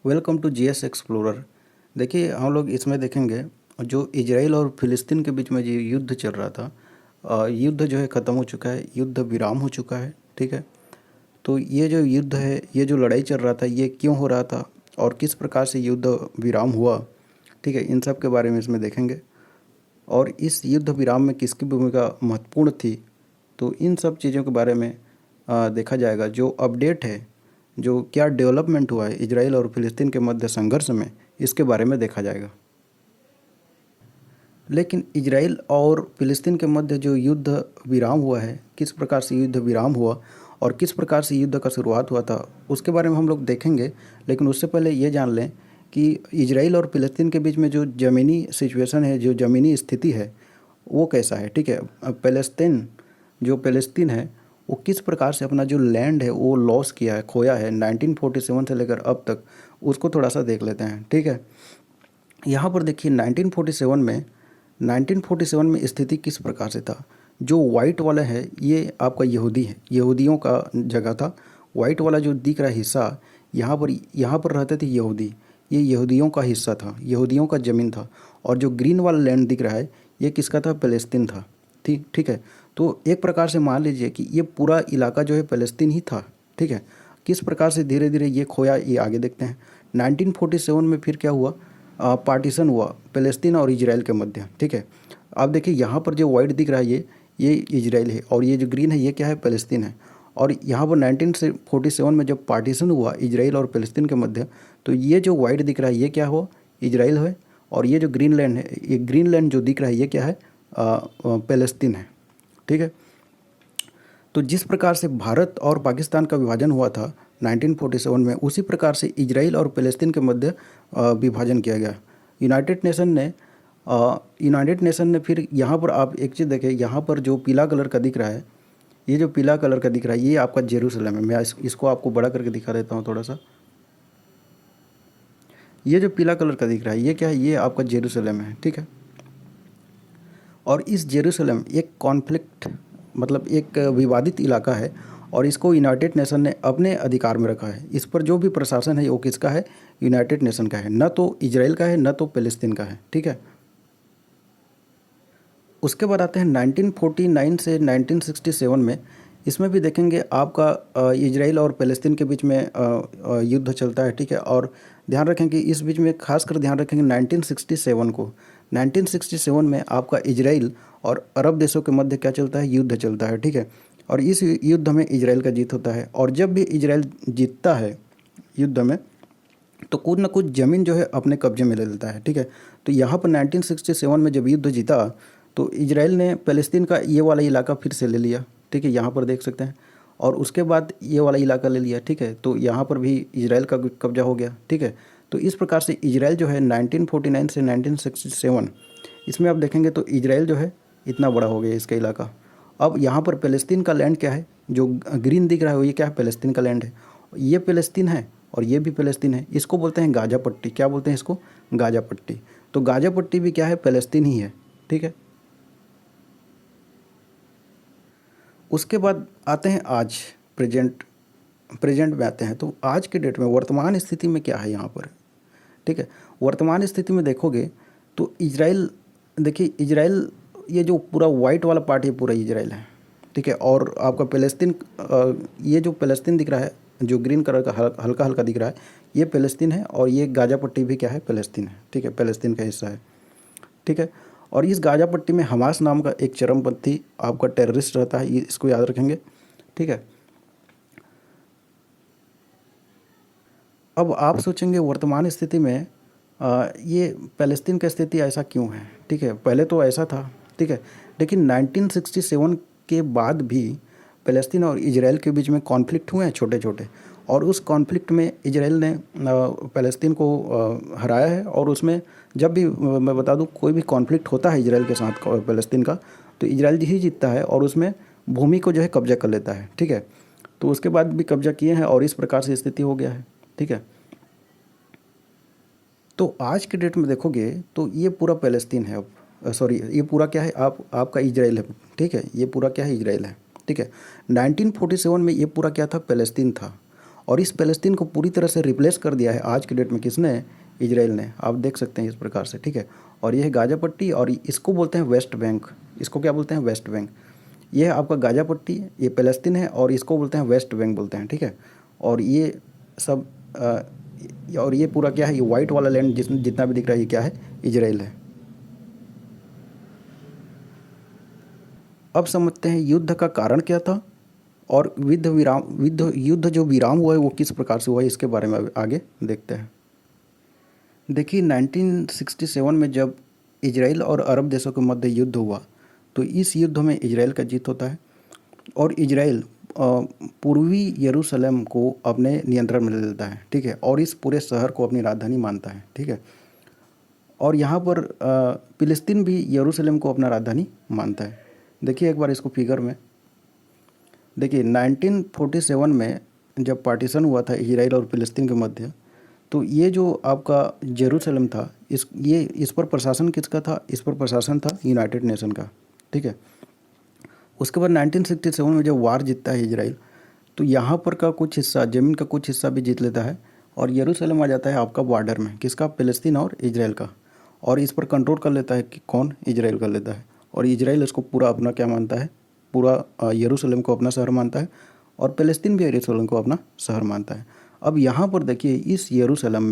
Welcome to GS explorer. देखिए हम लोग इसमें देखेंगे जो इजराइल और फिलिस्तीन के बीच में जो युद्ध चल रहा था। युद्ध जो है ख़त्म हो चुका है, युद्ध विराम हो चुका है। ठीक है, तो ये जो युद्ध है, ये जो लड़ाई चल रहा था, ये क्यों हो रहा था और किस प्रकार से युद्ध विराम हुआ। ठीक है, इन सब के बारे में इसमें देखेंगे और इस युद्ध विराम में किसकी भूमिका महत्वपूर्ण थी। तो इन सब चीज़ों के बारे में देखा जाएगा। जो अपडेट है, जो क्या डेवलपमेंट हुआ है इजराइल और फिलिस्तीन के मध्य संघर्ष में, इसके बारे में देखा जाएगा। लेकिन इजराइल और फिलिस्तीन के मध्य जो युद्ध विराम हुआ है, किस प्रकार से युद्ध विराम हुआ और किस प्रकार से युद्ध का शुरुआत हुआ था, उसके बारे में हम लोग देखेंगे। लेकिन उससे पहले ये जान लें कि इजराइल और फिलिस्तीन के बीच में जो ज़मीनी सिचुएशन है, जो ज़मीनी स्थिति है, वो कैसा है। ठीक है, अब फ़लस्तीन है, वो किस प्रकार से अपना जो लैंड है वो लॉस किया है, खोया है 1947 से लेकर अब तक, उसको थोड़ा सा देख लेते हैं। ठीक है, यहाँ पर देखिए 1947 में स्थिति किस प्रकार से था। जो वाइट वाला है ये आपका यहूदी है, यहूदियों का जगह था। वाइट वाला जो दिख रहा है हिस्सा, यहाँ पर रहते थे यहूदी, ये यहूदियों का हिस्सा था, यहूदियों का ज़मीन था। और जो ग्रीन वाला लैंड दिख रहा है ये किसका था, फ़लस्तीन था। ठीक है, तो एक प्रकार से मान लीजिए कि ये पूरा इलाका जो है फ़लस्तीन ही था। ठीक है, किस प्रकार से धीरे धीरे ये खोया, ये आगे देखते हैं। 1947 में फिर क्या हुआ, पार्टीशन हुआ फ़लस्तीन और इजराइल के मध्य। ठीक है, आप देखिए यहाँ पर जो वाइट दिख रहा है ये इजराइल है और ये जो ग्रीन है ये क्या है, फ़लस्तीन है। और यहाँ पर 1947 में जब पार्टीशन हुआ इजराइल और फ़लस्तीन के मध्य, तो ये जो वाइट दिख रहा है ये क्या हो, इजराइल है। और ये जो ग्रीन लैंड है, ये ग्रीन लैंड जो दिख रहा है ये क्या है, फ़लस्तीन है। ठीक है, तो जिस प्रकार से भारत और पाकिस्तान का विभाजन हुआ था 1947 में, उसी प्रकार से इजराइल और फ़लस्तीन के मध्य विभाजन किया गया। यूनाइटेड नेशन ने फिर यहाँ पर आप एक चीज़ देखें, यहाँ पर जो पीला कलर का दिख रहा है, ये जो पीला कलर का दिख रहा है ये आपका जेरूसलम है। मैं इसको आपको बड़ा करके दिखा देता हूँ थोड़ा सा। ये जो पीला कलर का दिख रहा है ये क्या है, ये आपका जेरूसलम है। ठीक है, और इस जेरूसलम एक कॉन्फ्लिक्ट, मतलब एक विवादित इलाका है और इसको यूनाइटेड नेशन ने अपने अधिकार में रखा है। इस पर जो भी प्रशासन है वो किसका है, यूनाइटेड नेशन का है, न तो इजराइल का है न तो फ़लस्तीन का है। ठीक है, उसके बाद आते हैं 1949 से 1967 में। इसमें भी देखेंगे आपका इजराइल और फ़लस्तीन के बीच में युद्ध चलता है। ठीक है, और ध्यान रखें कि इस बीच में खासकर ध्यान रखेंगे 1967 को। 1967 में आपका इजराइल और अरब देशों के मध्य क्या चलता है, युद्ध चलता है। ठीक है, और इस युद्ध में इजराइल का जीत होता है। और जब भी इजराइल जीतता है युद्ध में, तो कुछ न कुछ ज़मीन जो है अपने कब्जे में ले लेता है। ठीक है, तो यहाँ पर 1967 में जब युद्ध जीता तो इजराइल ने फ़लस्तीन का ये वाला इलाका फिर से ले लिया। ठीक है, यहाँ पर देख सकते हैं, और उसके बाद ये वाला इलाका ले लिया। ठीक है, तो यहाँ पर भी इजराइल का कब्जा हो गया। ठीक है, तो इस प्रकार से इजराइल जो है 1949 से 1967, इसमें आप देखेंगे तो इजराइल जो है इतना बड़ा हो गया इसका इलाका। अब यहाँ पर फ़लस्तीन का लैंड क्या है, जो ग्रीन दिख रहा है ये क्या है, फ़लस्तीन का लैंड है। ये फ़लस्तीन है और ये भी फ़लस्तीन है। इसको बोलते हैं गाज़ा पट्टी। क्या बोलते हैं इसको, गाज़ा पट्टी। तो गाज़ा पट्टी भी क्या है, फ़लस्तीन ही है। ठीक है, उसके बाद आते हैं आज प्रेजेंट में आते हैं। तो आज के डेट में वर्तमान स्थिति में क्या है यहाँ पर। ठीक है, वर्तमान स्थिति में देखोगे तो इजराइल, देखिए इजराइल, ये जो पूरा वाइट वाला पार्ट, ये पूरा इजराइल है। ठीक है, और आपका फ़लस्तीन, ये जो फ़लस्तीन दिख रहा है, जो ग्रीन कलर का हल्का हल्का दिख रहा है, ये फ़लस्तीन है। और ये गाज़ा पट्टी भी क्या है, फ़लस्तीन है। ठीक है, फ़लस्तीन का हिस्सा है। ठीक है, और इस गाज़ा पट्टी में हमास नाम का एक चरमपंथी आपका टेररिस्ट रहता है, ये इसको याद रखेंगे। ठीक है, अब आप सोचेंगे वर्तमान स्थिति में ये फ़लस्तीन की स्थिति ऐसा क्यों है। ठीक है, पहले तो ऐसा था। ठीक है, लेकिन 1967 के बाद भी फ़लस्तीन और इजराइल के बीच में कॉन्फ्लिक्ट हुए हैं छोटे छोटे, और उस कॉन्फ्लिक्ट में इजराइल ने फ़लस्तीन को हराया है। और उसमें जब भी मैं बता दूं, कोई भी कॉन्फ्लिक्ट होता है इजराइल के साथ फ़लस्तीन का, तो इजराइल ही जीतता है और उसमें भूमि को जो है कब्जा कर लेता है। ठीक है, तो उसके बाद भी कब्जा किए हैं और इस प्रकार से स्थिति हो गया है। ठीक है, तो आज के डेट में देखोगे तो ये पूरा फ़लस्तीन है। अब सॉरी, ये पूरा क्या है, आपका इजराइल है। ठीक है, ये पूरा क्या है, इजराइल है। ठीक है, 1947 में ये पूरा क्या था, फ़लस्तीन था। और इस फ़लस्तीन को पूरी तरह से रिप्लेस कर दिया है आज के डेट में किसने? इजराइल ने। आप देख सकते हैं इस प्रकार से, ठीक है। और ये है गाज़ा पट्टी और इसको बोलते हैं वेस्ट बैंक। इसको क्या बोलते हैं? West Bank. ये है आपका गाज़ा पट्टी, ये फ़लस्तीन है और इसको बोलते हैं वेस्ट बैंक बोलते हैं, ठीक है। और ये सब और ये पूरा क्या है? ये वाइट वाला लैंड जितना भी दिख रहा है ये क्या है? इजराइल है। अब समझते हैं युद्ध का कारण क्या था और युद्ध जो विराम हुआ है वो किस प्रकार से हुआ है, इसके बारे में आगे देखते हैं। देखिए 1967 में जब इजराइल और अरब देशों के मध्य युद्ध हुआ तो इस युद्ध में इजराइल का जीत होता है और इजराइल पूर्वी यरूशलेम को अपने नियंत्रण में ले लेता है, ठीक है। और इस पूरे शहर को अपनी राजधानी मानता है, ठीक है। और यहाँ पर फ़िलिस्तीन भी यरूशलेम को अपना राजधानी मानता है। देखिए एक बार इसको फिगर में देखिए 1947 में जब पार्टीशन हुआ था इजराइल और फ़िलिस्तीन के मध्य, तो ये जो आपका जेरूसलम था इस पर प्रशासन किसका था? इस पर प्रशासन था यूनाइटेड नेशन का, ठीक है। उसके बाद 1967 में जब वार जीतता है इजराइल, तो यहाँ पर का कुछ हिस्सा, ज़मीन का कुछ हिस्सा भी जीत लेता है और यरूशलेम आ जाता है आपका बॉर्डर में, किसका? फ़लस्तीन और इजराइल का। और इस पर कंट्रोल कर लेता है कि कौन? इजराइल कर लेता है। और इजराइल इसको पूरा अपना क्या मानता है? पूरा यरूशलेम को अपना शहर मानता है और फ़लस्तीन भी यरूशलेम को अपना शहर मानता है। अब यहाँ पर देखिए इस यरूशलेम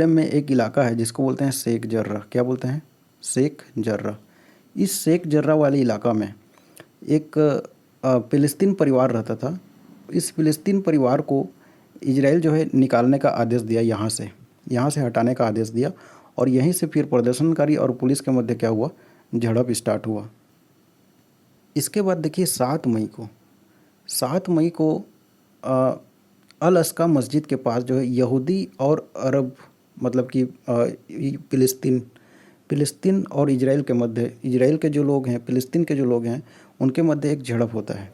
में एक इलाका है जिसको बोलते हैं शेख जर्रा। क्या बोलते हैं? शेख जर्रा। इस शेख जर्रा वाले इलाका में एक फ़िलिस्तीन परिवार रहता था। इस फ़िलिस्तीन परिवार को इजराइल जो है निकालने का आदेश दिया, यहाँ से हटाने का आदेश दिया और यहीं से फिर प्रदर्शनकारी और पुलिस के मध्य क्या हुआ? झड़प स्टार्ट हुआ। इसके बाद देखिए 7 मई को अल अस्का मस्जिद के पास जो है यहूदी और अरब मतलब कि फ़िलिस्तीन और इजराइल के मध्य, इजराइल के जो लोग हैं, फ़िलिस्तीन के जो लोग हैं, उनके मध्य एक झड़प होता है,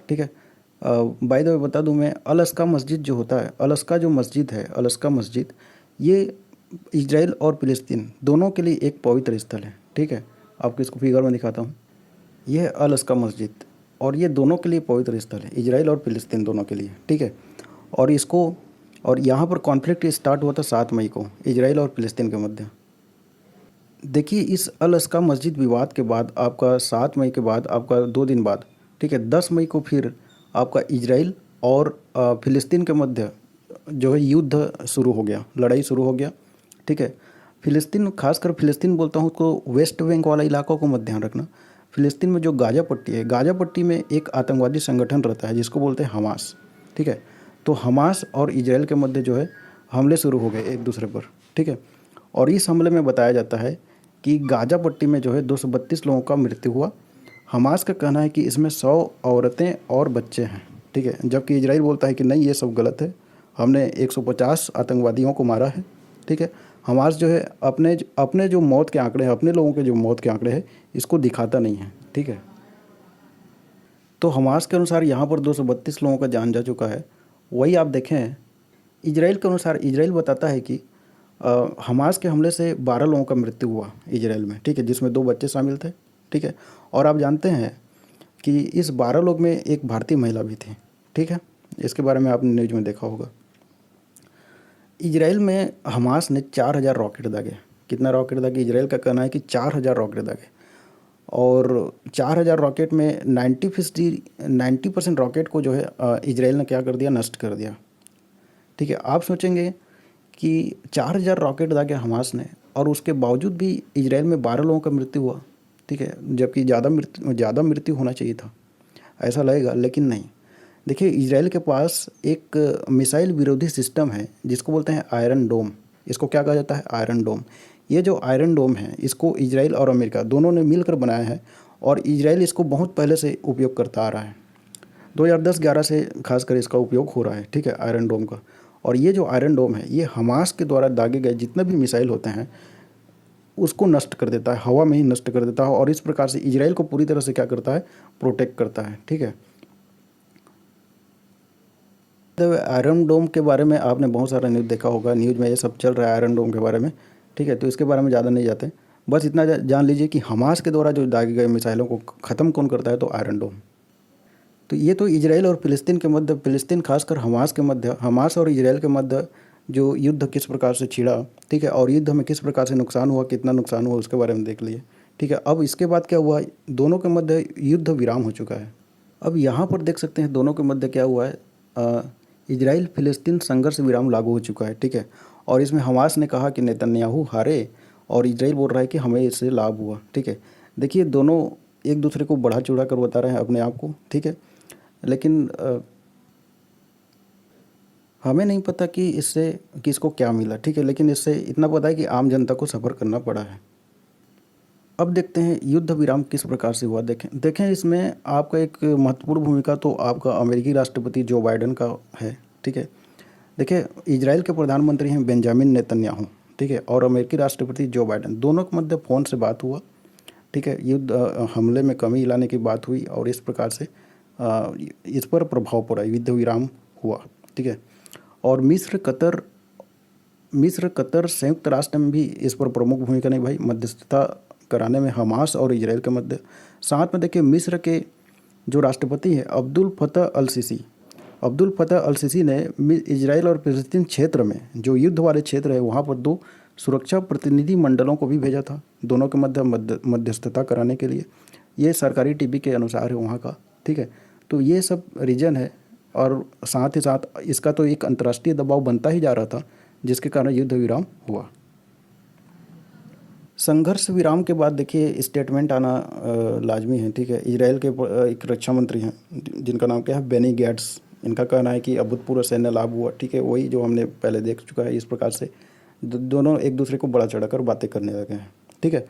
ठीक है। बाय द वे बता दूं मैं, अल अस्का मस्जिद जो होता है, अल अस्का जो मस्जिद है, अल अस्का मस्जिद, ये इजराइल और फ़िलिस्तीन दोनों के लिए एक पवित्र स्थल है, ठीक है। आपको इसको फिगर में दिखाता हूँ। यह है अल अस्का मस्जिद और ये दोनों के लिए पवित्र स्थल है, इजराइल और फ़िलिस्तीन दोनों के लिए, ठीक है। और यहाँ पर कॉन्फ्लिक्ट स्टार्ट हुआ था 7 मई को इजराइल और फ़िलिस्तीन के मध्य। देखिए इस अल अस्का मस्जिद विवाद के बाद आपका 7 मई के बाद आपका 2 दिन बाद, ठीक है, 10 मई को फिर आपका इजराइल और फ़िलिस्तीन के मध्य जो है युद्ध शुरू हो गया, लड़ाई शुरू हो गया, ठीक है। फ़िलिस्तीन, खासकर फ़िलिस्तीन बोलता हूँ तो वेस्ट बैंक वाला इलाकों को मत ध्यान रखना। फ़िलिस्तीन में जो गाज़ा पट्टी है, गाज़ा पट्टी में एक आतंकवादी संगठन रहता है जिसको बोलते हैं हमास, ठीक है। तो हमास और इजराइल के मध्य जो है हमले शुरू हो गए एक दूसरे पर, ठीक है। और इस हमले में बताया जाता है कि गाज़ा पट्टी में जो है 232 लोगों का मृत्यु हुआ। हमास का कहना है कि इसमें 100 औरतें और बच्चे हैं, ठीक है। जबकि इजराइल बोलता है कि नहीं, ये सब गलत है, हमने 150 आतंकवादियों को मारा है, ठीक है। हमास जो है अपने जो मौत के आंकड़े हैं, अपने लोगों के जो मौत के आंकड़े हैं, इसको दिखाता नहीं है, ठीक है। तो हमास के अनुसार यहाँ पर 232 लोगों का जान जा चुका है। वही आप देखें इजराइल के अनुसार, इजराइल बताता है कि हमास के हमले से 12 लोगों का मृत्यु हुआ इजराइल में, ठीक है, जिसमें 2 बच्चे शामिल थे, ठीक है। और आप जानते हैं कि इस 12 लोग में एक भारतीय महिला भी थी, ठीक है। इसके बारे में आपने न्यूज़ में देखा होगा। इजराइल में हमास ने 4000 रॉकेट दागे। कितना रॉकेट दागे? इजराइल का कहना है कि 4000 रॉकेट दागे और 4000 रॉकेट में 90% रॉकेट को जो है इजराइल ने क्या कर दिया? नष्ट कर दिया, ठीक है। आप सोचेंगे कि 4000 रॉकेट दागे हमास ने और उसके बावजूद भी इजराइल में 12 लोगों का मृत्यु हुआ, ठीक है, जबकि ज़्यादा मृत्यु होना चाहिए था, ऐसा लगेगा, लेकिन नहीं। देखिए इजराइल के पास एक मिसाइल विरोधी सिस्टम है जिसको बोलते हैं आयरन डोम। इसको क्या कहा जाता है? आयरन डोम। ये जो आयरन डोम है इसको इजराइल और अमेरिका दोनों ने मिलकर बनाया है और इजराइल इसको बहुत पहले से उपयोग करता आ रहा है। 2010-11 से खासकर इसका उपयोग हो रहा है, ठीक है, आयरन डोम का। और ये जो आयरन डोम है ये हमास के द्वारा दागे गए जितने भी मिसाइल होते हैं उसको नष्ट कर देता है, हवा में ही नष्ट कर देता है और इस प्रकार से इजराइल को पूरी तरह से क्या करता है? प्रोटेक्ट करता है, ठीक है। तो आयरन डोम के बारे में आपने बहुत सारा न्यूज़ देखा होगा, न्यूज़ में ये सब चल रहा है आयरन डोम के बारे में, ठीक है। तो इसके बारे में ज़्यादा नहीं जाते, बस इतना जान लीजिए कि हमास के द्वारा जो दागे गए मिसाइलों को ख़त्म कौन करता है? तो आयरन डोम। तो ये तो इजराइल और फ़िलिस्तीन के मध्य, फ़िलिस्तीन खासकर हमास के मध्य, हमास और इजराइल के मध्य जो युद्ध किस प्रकार से छिड़ा, ठीक है, और युद्ध में किस प्रकार से नुकसान हुआ, कितना नुकसान हुआ, उसके बारे में देख लिए, ठीक है। अब इसके बाद क्या हुआ, दोनों के मध्य युद्ध विराम हो चुका है। अब यहाँ पर देख सकते हैं दोनों के मध्य क्या हुआ है, इजराइल फ़िलिस्तीन संघर्ष विराम लागू हो चुका है, ठीक है। और इसमें हमास ने कहा कि नेतन्याहू हारे और इजराइल बोल रहा है कि हमें इससे लाभ हुआ, ठीक है। देखिए दोनों एक दूसरे को बढ़ा चढ़ा कर बता रहे हैं अपने आप को, ठीक है, लेकिन हमें नहीं पता कि इससे किसको क्या मिला, ठीक है, लेकिन इससे इतना पता है कि आम जनता को सफ़र करना पड़ा है। अब देखते हैं युद्ध विराम किस प्रकार से हुआ। देखें इसमें आपका एक महत्वपूर्ण भूमिका तो आपका अमेरिकी राष्ट्रपति जो बाइडन का है, ठीक है। देखिए इजराइल के प्रधानमंत्री हैं बेंजामिन नेतन्याहू, ठीक है, और अमेरिकी राष्ट्रपति जो बाइडन, दोनों के मध्य फ़ोन से बात हुआ, ठीक है। युद्ध हमले में कमी लाने की बात हुई और इस प्रकार से इस पर प्रभाव पड़ा, युद्ध विराम हुआ, ठीक है। और मिस्र कतर संयुक्त राष्ट्र में भी इस पर प्रमुख भूमिका निभाई, मध्यस्थता कराने में हमास और इजराइल के मध्य। साथ में देखिए मिस्र के जो राष्ट्रपति हैं अब्दुल फतह अल सीसी ने इजराइल और फ़िलिस्तीन क्षेत्र में जो युद्ध वाले क्षेत्र है वहाँ पर 2 सुरक्षा प्रतिनिधि मंडलों को भी भेजा था, दोनों के मध्य मध्यस्थता कराने के लिए। ये सरकारी टीवी के अनुसार है वहाँ का, ठीक है। तो ये सब रीजन है और साथ ही साथ इसका तो एक अंतर्राष्ट्रीय दबाव बनता ही जा रहा था, जिसके कारण युद्ध विराम हुआ। संघर्ष विराम के बाद देखिए स्टेटमेंट आना लाजमी है, ठीक है। इजराइल के एक रक्षा मंत्री हैं जिनका नाम क्या है, बेनी गैट्स। इनका कहना है कि अभूतपूर्व सैन्य लाभ हुआ, ठीक है, वही जो हमने पहले देख चुका है। इस प्रकार से दोनों एक दूसरे को बड़ा चढ़ाकर बातें करने लगे हैं, ठीक है।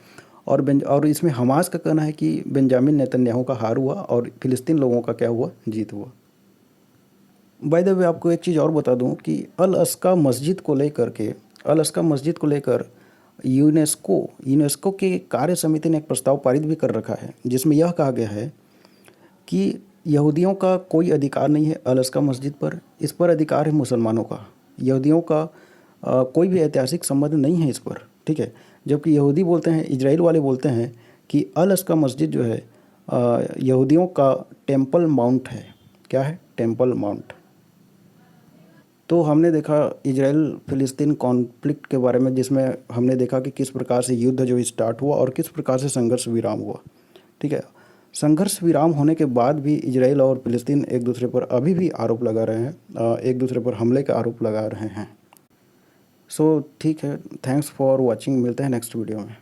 और इसमें हमास का कहना है कि बेंजामिन नेतन्याहू का हार हुआ और फ़िलिस्तीन लोगों का क्या हुआ, जीत हुआ। बाय द वे आपको एक चीज़ और बता दूं कि अल अक्सा मस्जिद को लेकर यूनेस्को के कार्य समिति ने एक प्रस्ताव पारित भी कर रखा है, जिसमें यह कहा गया है कि यहूदियों का कोई अधिकार नहीं है अल अक्सा मस्जिद पर, इस पर अधिकार है मुसलमानों का। यहूदियों का कोई भी ऐतिहासिक संबंध नहीं है इस पर, ठीक है। जबकि यहूदी बोलते हैं, इजराइल वाले बोलते हैं कि अल अक्सा मस्जिद जो है यहूदियों का टेम्पल माउंट है। क्या है? Temple mount. तो हमने देखा इजराइल फ़िलिस्तीन कॉन्फ्लिक्ट के बारे में, जिसमें हमने देखा कि किस प्रकार से युद्ध जो स्टार्ट हुआ और किस प्रकार से संघर्ष विराम हुआ, ठीक है। संघर्ष विराम होने के बाद भी इजराइल और फ़िलिस्तीन एक दूसरे पर अभी भी आरोप लगा रहे हैं, एक दूसरे पर हमले का आरोप लगा रहे हैं। सो ठीक है, थैंक्स फॉर वॉचिंग, मिलते हैं नेक्स्ट वीडियो में।